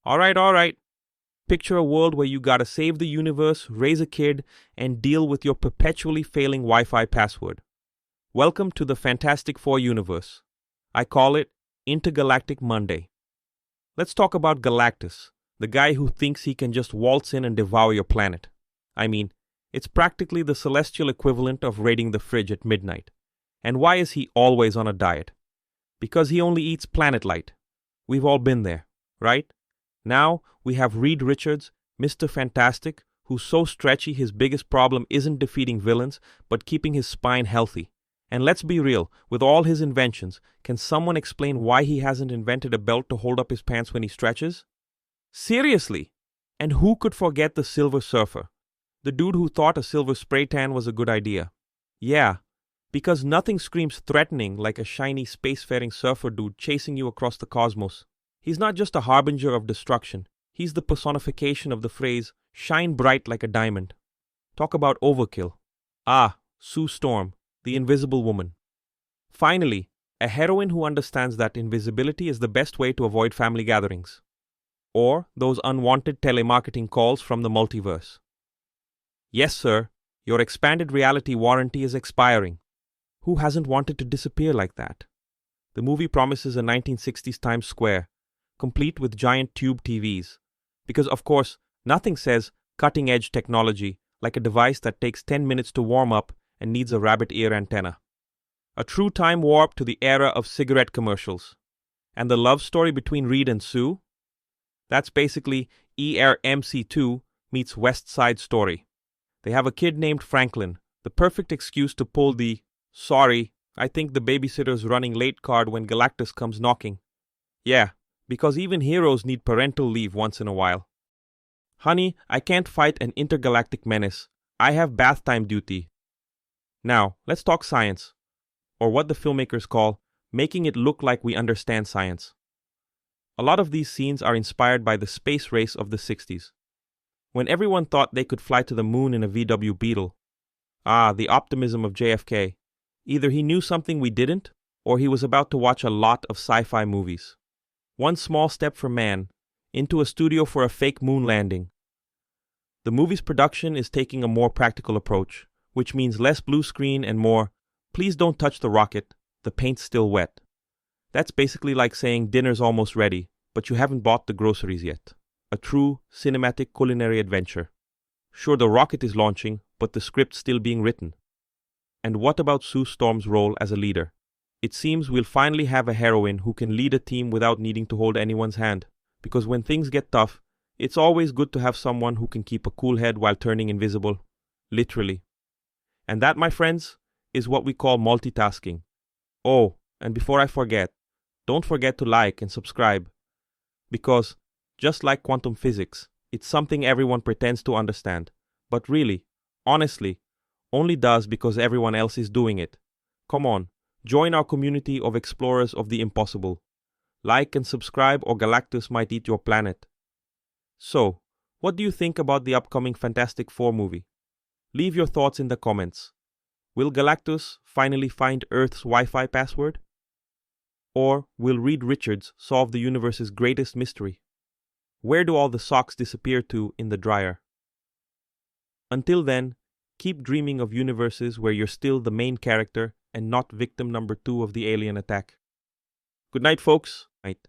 All right. Picture a world where you gotta save the universe, raise a kid, and deal with your perpetually failing Wi Fi password. Welcome to the Fantastic Four universe. I call it Intergalactic Monday. Let's talk about Galactus, the guy who thinks he can just waltz in and devour your planet. I mean, it's practically the celestial equivalent of raiding the fridge at midnight. And why is he always on a diet? Because he only eats planet light. We've all been there, right? Now we have Reed Richards, Mr. Fantastic, who's so stretchy his biggest problem isn't defeating villains, but keeping his spine healthy. And let's be real, with all his inventions, can someone explain why he hasn't invented a belt to hold up his pants when he stretches? Seriously! And who could forget the Silver Surfer? The dude who thought a silver spray tan was a good idea. Yeah, because nothing screams threatening like a shiny spacefaring surfer dude chasing you across the cosmos. He's not just a harbinger of destruction, he's the personification of the phrase, shine bright like a diamond. Talk about overkill. Ah, Sue Storm, the Invisible Woman. Finally, a heroine who understands that invisibility is the best way to avoid family gatherings. Or those unwanted telemarketing calls from the multiverse. Yes, sir, your expanded reality warranty is expiring. Who hasn't wanted to disappear like that? The movie promises a 1960s Times Square, complete with giant tube TVs. Because, of course, nothing says cutting-edge technology like a device that takes 10 minutes to warm up and needs a rabbit ear antenna. A true time warp to the era of cigarette commercials. And the love story between Reed and Sue? That's basically ERMC2 meets West Side Story. They have a kid named Franklin, the perfect excuse to pull the, sorry, I think the babysitter's running late card when Galactus comes knocking. Yeah, because even heroes need parental leave once in a while. Honey, I can't fight an intergalactic menace. I have bath time duty. Now, let's talk science, or what the filmmakers call making it look like we understand science. A lot of these scenes are inspired by the space race of the 60s, when everyone thought they could fly to the moon in a VW Beetle. Ah, the optimism of JFK. Either he knew something we didn't, or he was about to watch a lot of sci-fi movies. One small step for man, into a studio for a fake moon landing. The movie's production is taking a more practical approach, which means less blue screen and more, please don't touch the rocket, the paint's still wet. That's basically like saying dinner's almost ready, but you haven't bought the groceries yet. A true cinematic culinary adventure. Sure, the rocket is launching, but the script's still being written. And what about Sue Storm's role as a leader? It seems we'll finally have a heroine who can lead a team without needing to hold anyone's hand. Because when things get tough, it's always good to have someone who can keep a cool head while turning invisible. Literally. And that, my friends, is what we call multitasking. Oh, and before I forget, don't forget to like and subscribe. Because, just like quantum physics, it's something everyone pretends to understand. But really, honestly, only does because everyone else is doing it. Come on. Join our community of explorers of the impossible. Like and subscribe or Galactus might eat your planet. So, what do you think about the upcoming Fantastic Four movie? Leave your thoughts in the comments. Will Galactus finally find Earth's Wi-Fi password? Or will Reed Richards solve the universe's greatest mystery? Where do all the socks disappear to in the dryer? Until then, keep dreaming of universes where you're still the main character and not victim number 2 of the alien attack. Good night, folks. Night.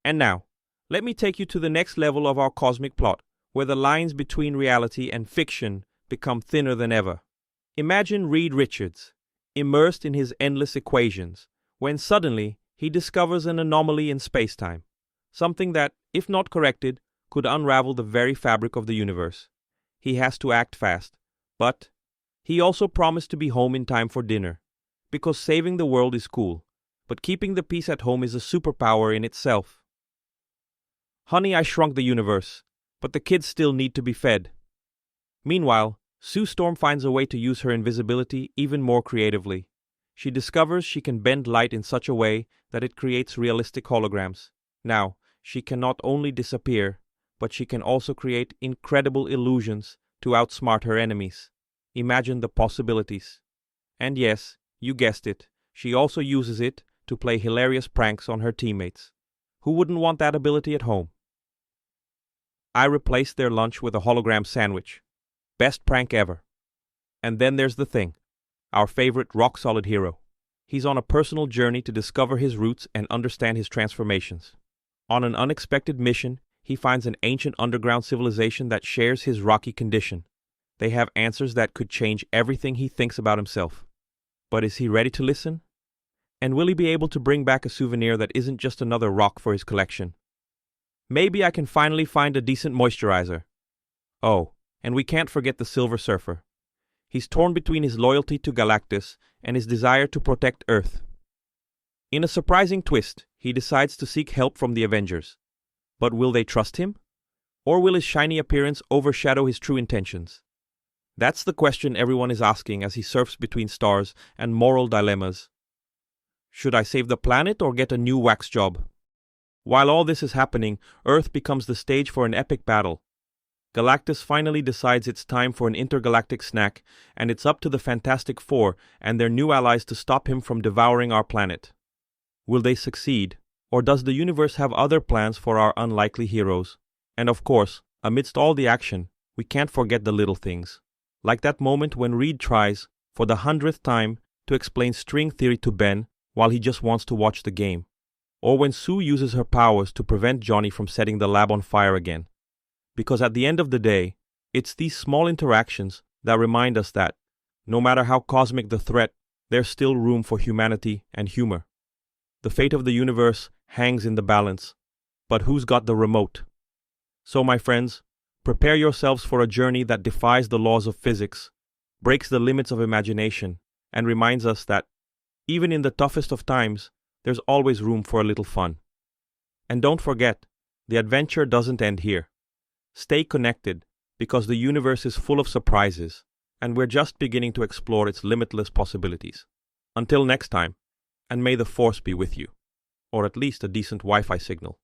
And now, let me take you to the next level of our cosmic plot, where the lines between reality and fiction become thinner than ever. Imagine Reed Richards, immersed in his endless equations, when suddenly he discovers an anomaly in space-time, something that, if not corrected, could unravel the very fabric of the universe. He has to act fast, but he also promised to be home in time for dinner. Because saving the world is cool, but keeping the peace at home is a superpower in itself. Honey, I Shrunk the Universe, but the kids still need to be fed. Meanwhile, Sue Storm finds a way to use her invisibility even more creatively. She discovers she can bend light in such a way that it creates realistic holograms. Now, she can not only disappear, but she can also create incredible illusions to outsmart her enemies. Imagine the possibilities. And yes, you guessed it, she also uses it to play hilarious pranks on her teammates. Who wouldn't want that ability at home? I replaced their lunch with a hologram sandwich. Best prank ever. And then there's the thing. Our favorite rock-solid hero. He's on a personal journey to discover his roots and understand his transformations. On an unexpected mission, he finds an ancient underground civilization that shares his rocky condition. They have answers that could change everything he thinks about himself. But is he ready to listen? And will he be able to bring back a souvenir that isn't just another rock for his collection? Maybe I can finally find a decent moisturizer. Oh, and we can't forget the Silver Surfer. He's torn between his loyalty to Galactus and his desire to protect Earth. In a surprising twist, he decides to seek help from the Avengers. But will they trust him? Or will his shiny appearance overshadow his true intentions? That's the question everyone is asking as he surfs between stars and moral dilemmas. Should I save the planet or get a new wax job? While all this is happening, Earth becomes the stage for an epic battle. Galactus finally decides it's time for an intergalactic snack, and it's up to the Fantastic Four and their new allies to stop him from devouring our planet. Will they succeed, or does the universe have other plans for our unlikely heroes? And of course, amidst all the action, we can't forget the little things. Like that moment when Reed tries, for the 100th time, to explain string theory to Ben while he just wants to watch the game. Or when Sue uses her powers to prevent Johnny from setting the lab on fire again. Because at the end of the day, it's these small interactions that remind us that, no matter how cosmic the threat, there's still room for humanity and humor. The fate of the universe hangs in the balance, but who's got the remote? So my friends, prepare yourselves for a journey that defies the laws of physics, breaks the limits of imagination, and reminds us that, even in the toughest of times, there's always room for a little fun. And don't forget, the adventure doesn't end here. Stay connected, because the universe is full of surprises, and we're just beginning to explore its limitless possibilities. Until next time, and may the Force be with you, or at least a decent Wi-Fi signal.